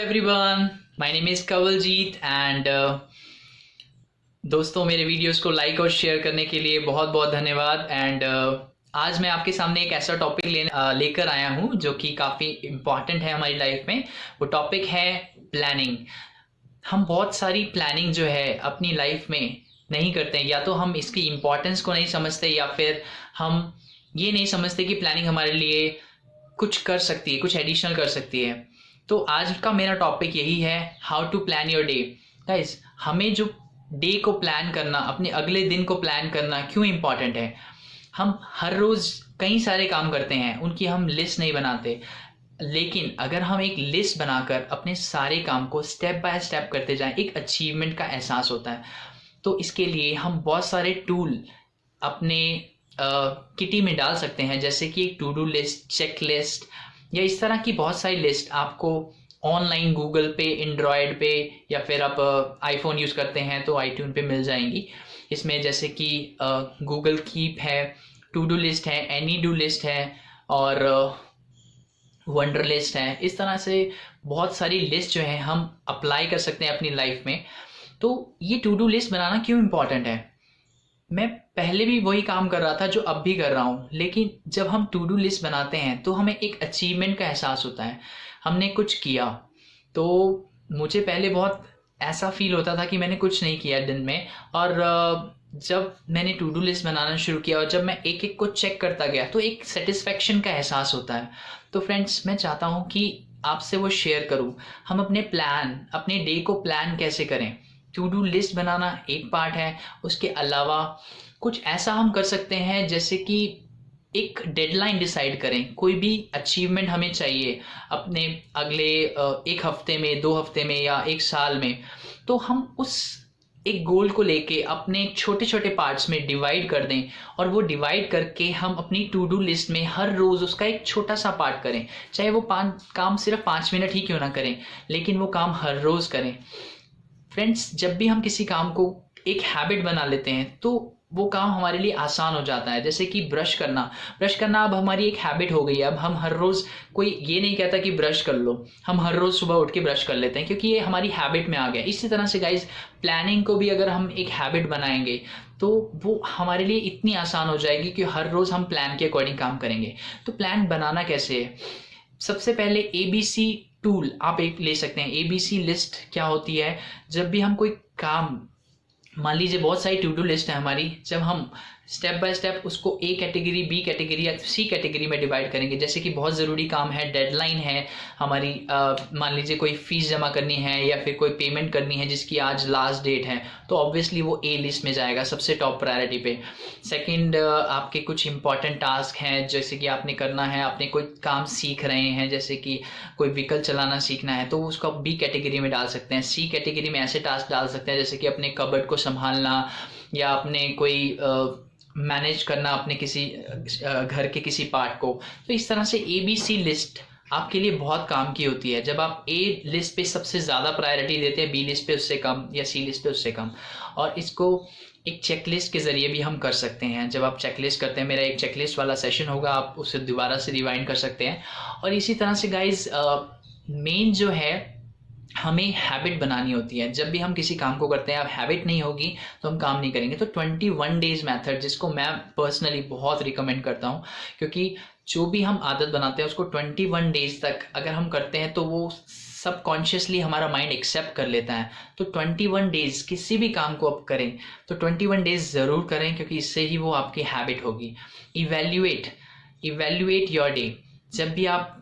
Everyone, my name is Kanwaljeet and दोस्तों, मेरे videos को लाइक और शेयर करने के लिए बहुत बहुत धन्यवाद। एंड आज मैं आपके सामने एक ऐसा टॉपिक लेकर आया हूँ जो कि काफ़ी इम्पॉर्टेंट है हमारी लाइफ में। वो टॉपिक है प्लानिंग। हम बहुत सारी प्लानिंग जो है अपनी लाइफ में नहीं करते हैं, या तो हम इसकी इम्पोर्टेंस को नहीं समझते या फिर हम ये नहीं समझते कि प्लानिंग हमारे लिए कुछ कर सकती है, कुछ एडिशनल कर सकती है। तो आज का मेरा टॉपिक यही है, how to plan your day. Guys, हमें जो डे को प्लान करना, अपने अगले दिन को प्लान करना क्यों इम्पॉर्टेंट है। हम हर रोज़ कई सारे काम करते हैं, उनकी हम लिस्ट नहीं बनाते, लेकिन अगर हम एक लिस्ट बनाकर अपने सारे काम को स्टेप बाय स्टेप करते जाएं, एक अचीवमेंट का एहसास होता है। तो इसके लिए हम बहुत सारे टूल अपने किटी में डाल सकते हैं, जैसे कि एक to do list, check list या इस तरह की बहुत सारी लिस्ट आपको ऑनलाइन गूगल पे, एंड्रॉयड पे, या फिर आप आईफोन यूज़ करते हैं तो आईट्यून पे मिल जाएंगी। इसमें जैसे कि गूगल कीप है, टू डू लिस्ट है, एनी डू लिस्ट है और वंडर लिस्ट है। इस तरह से बहुत सारी लिस्ट जो है हम अप्लाई कर सकते हैं अपनी लाइफ में। तो ये टू डू लिस्ट बनाना क्यों इम्पॉर्टेंट है। मैं पहले भी वही काम कर रहा था जो अब भी कर रहा हूँ, लेकिन जब हम टू डू लिस्ट बनाते हैं तो हमें एक अचीवमेंट का एहसास होता है, हमने कुछ किया। तो मुझे पहले बहुत ऐसा फील होता था कि मैंने कुछ नहीं किया दिन में, और जब मैंने टू डू लिस्ट बनाना शुरू किया और जब मैं एक एक को चेक करता गया तो एक सेटिस्फेक्शन का एहसास होता है। तो फ्रेंड्स, मैं चाहता हूँ कि आपसे वो शेयर करूँ। हम अपने डे को प्लान कैसे करें। टू डू लिस्ट बनाना एक पार्ट है, उसके अलावा कुछ ऐसा हम कर सकते हैं जैसे कि एक डेडलाइन डिसाइड करें। कोई भी अचीवमेंट हमें चाहिए अपने अगले एक हफ्ते में, 2 हफ्ते में या एक साल में, तो हम उस एक गोल को लेके अपने छोटे छोटे पार्ट्स में डिवाइड कर दें, और वो डिवाइड करके हम अपनी टू डू लिस्ट में हर रोज़ उसका एक छोटा सा पार्ट करें। चाहे वो काम सिर्फ 5 मिनट ही क्यों ना करें, लेकिन वो काम हर रोज़ करें। फ्रेंड्स, जब भी हम किसी काम को एक हैबिट बना लेते हैं तो वो काम हमारे लिए आसान हो जाता है। जैसे कि ब्रश करना अब हमारी एक हैबिट हो गई है। अब हम हर रोज़, कोई ये नहीं कहता कि ब्रश कर लो, हम हर रोज़ सुबह उठ के ब्रश कर लेते हैं क्योंकि ये हमारी हैबिट में आ गया। इसी तरह से गाइज, प्लानिंग को भी अगर हम एक हैबिट बनाएंगे तो वो हमारे लिए इतनी आसान हो जाएगी कि हर रोज़ हम प्लान के अकॉर्डिंग काम करेंगे। तो प्लान बनाना कैसे है। सबसे पहले ABC टूल आप एक ले सकते हैं। ABC लिस्ट क्या होती है, जब भी हम कोई काम, मान लीजिए बहुत सारी टू डू लिस्ट है हमारी, जब हम स्टेप बाय स्टेप उसको A कैटेगरी, B कैटेगरी या C कैटेगरी में डिवाइड करेंगे। जैसे कि बहुत ज़रूरी काम है, डेडलाइन है हमारी, मान लीजिए कोई फीस जमा करनी है या फिर कोई पेमेंट करनी है जिसकी आज लास्ट डेट है, तो ऑब्वियसली वो A लिस्ट में जाएगा सबसे टॉप प्रायोरिटी पे। सेकंड, आपके कुछ इंपॉर्टेंट टास्क हैं जैसे कि आपने करना है, आपने कोई काम सीख रहे हैं, जैसे कि कोई व्हीकल चलाना सीखना है तो उसको आप B कैटेगरी में डाल सकते हैं। C कैटेगरी में ऐसे टास्क डाल सकते हैं जैसे कि अपने कबर्ड को संभालना, या अपने कोई मैनेज करना अपने किसी घर के किसी पार्ट को। तो इस तरह से ABC लिस्ट आपके लिए बहुत काम की होती है। जब आप A लिस्ट पे सबसे ज़्यादा प्रायोरिटी देते हैं, B लिस्ट पे उससे कम, या C लिस्ट पे उससे कम। और इसको एक चेकलिस्ट के ज़रिए भी हम कर सकते हैं। जब आप चेकलिस्ट करते हैं, मेरा एक चेकलिस्ट वाला सेशन होगा, आप उसे दोबारा से रिवाइंड कर सकते हैं। और इसी तरह से गाइज, मेन जो है, हमें हैबिट बनानी होती है। जब भी हम किसी काम को करते हैं, अब हैबिट नहीं होगी तो हम काम नहीं करेंगे। तो 21 डेज मेथड, जिसको मैं पर्सनली बहुत रिकमेंड करता हूँ, क्योंकि जो भी हम आदत बनाते हैं उसको 21 डेज तक अगर हम करते हैं तो वो सबकॉन्शियसली हमारा माइंड एक्सेप्ट कर लेता है। तो 21 डेज किसी भी काम को आप करें तो 21 डेज ज़रूर करें, क्योंकि इससे ही वो आपकी हैबिट होगी। Evaluate your day. जब भी आप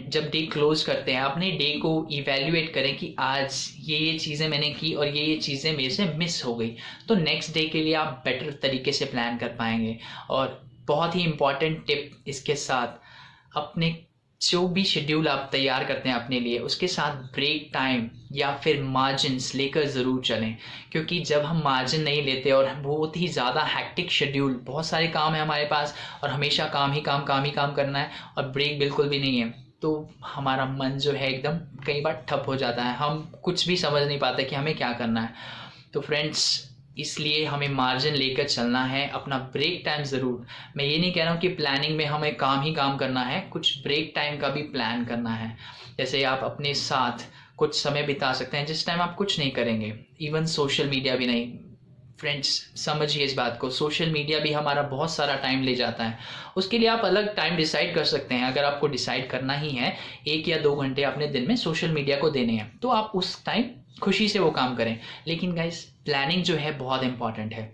जब डे क्लोज करते हैं, अपने डे को इवेल्युएट करें कि आज ये चीज़ें मैंने की और ये चीज़ें मेरे से मिस हो गई। तो नेक्स्ट डे के लिए आप बेटर तरीके से प्लान कर पाएंगे। और बहुत ही इम्पॉर्टेंट टिप इसके साथ, अपने जो भी शेड्यूल आप तैयार करते हैं अपने लिए, उसके साथ ब्रेक टाइम या फिर मार्जिन्स लेकर ज़रूर चलें। क्योंकि जब हम मार्जिन नहीं लेते और बहुत ही ज़्यादा हैक्टिक शेड्यूल, बहुत सारे काम है हमारे पास और हमेशा काम ही काम करना है और ब्रेक बिल्कुल भी नहीं है, तो हमारा मन जो है एकदम कई बार ठप हो जाता है, हम कुछ भी समझ नहीं पाते कि हमें क्या करना है। तो फ्रेंड्स, इसलिए हमें मार्जिन लेकर चलना है। अपना ब्रेक टाइम ज़रूर, मैं ये नहीं कह रहा हूँ कि प्लानिंग में हमें काम ही काम करना है, कुछ ब्रेक टाइम का भी प्लान करना है। जैसे आप अपने साथ कुछ समय बिता सकते हैं जिस टाइम आप कुछ नहीं करेंगे, इवन सोशल मीडिया भी नहीं। फ्रेंड्स समझिए इस बात को, सोशल मीडिया भी हमारा बहुत सारा टाइम ले जाता है। उसके लिए आप अलग टाइम डिसाइड कर सकते हैं। अगर आपको डिसाइड करना ही है 1 या 2 घंटे अपने दिन में सोशल मीडिया को देने हैं, तो आप उस टाइम खुशी से वो काम करें। लेकिन गाइस प्लानिंग जो है बहुत इंपॉर्टेंट है।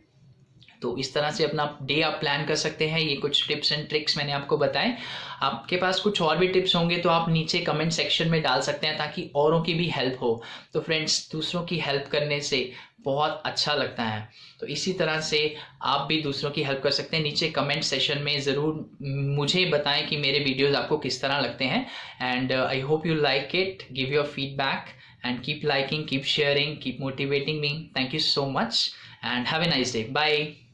तो इस तरह से अपना डे आप प्लान कर सकते हैं। ये कुछ टिप्स एंड ट्रिक्स मैंने आपको बताए। आपके पास कुछ और भी टिप्स होंगे तो आप नीचे कमेंट सेक्शन में डाल सकते हैं ताकि औरों की भी हेल्प हो। तो फ्रेंड्स, दूसरों की हेल्प करने से बहुत अच्छा लगता है। तो इसी तरह से आप भी दूसरों की हेल्प कर सकते हैं। नीचे कमेंट सेशन में ज़रूर मुझे बताएं कि मेरे वीडियोस आपको किस तरह लगते हैं। And I hope you like it, give your feedback and keep liking, keep sharing, keep motivating me. Thank you so much and have a nice day. Bye.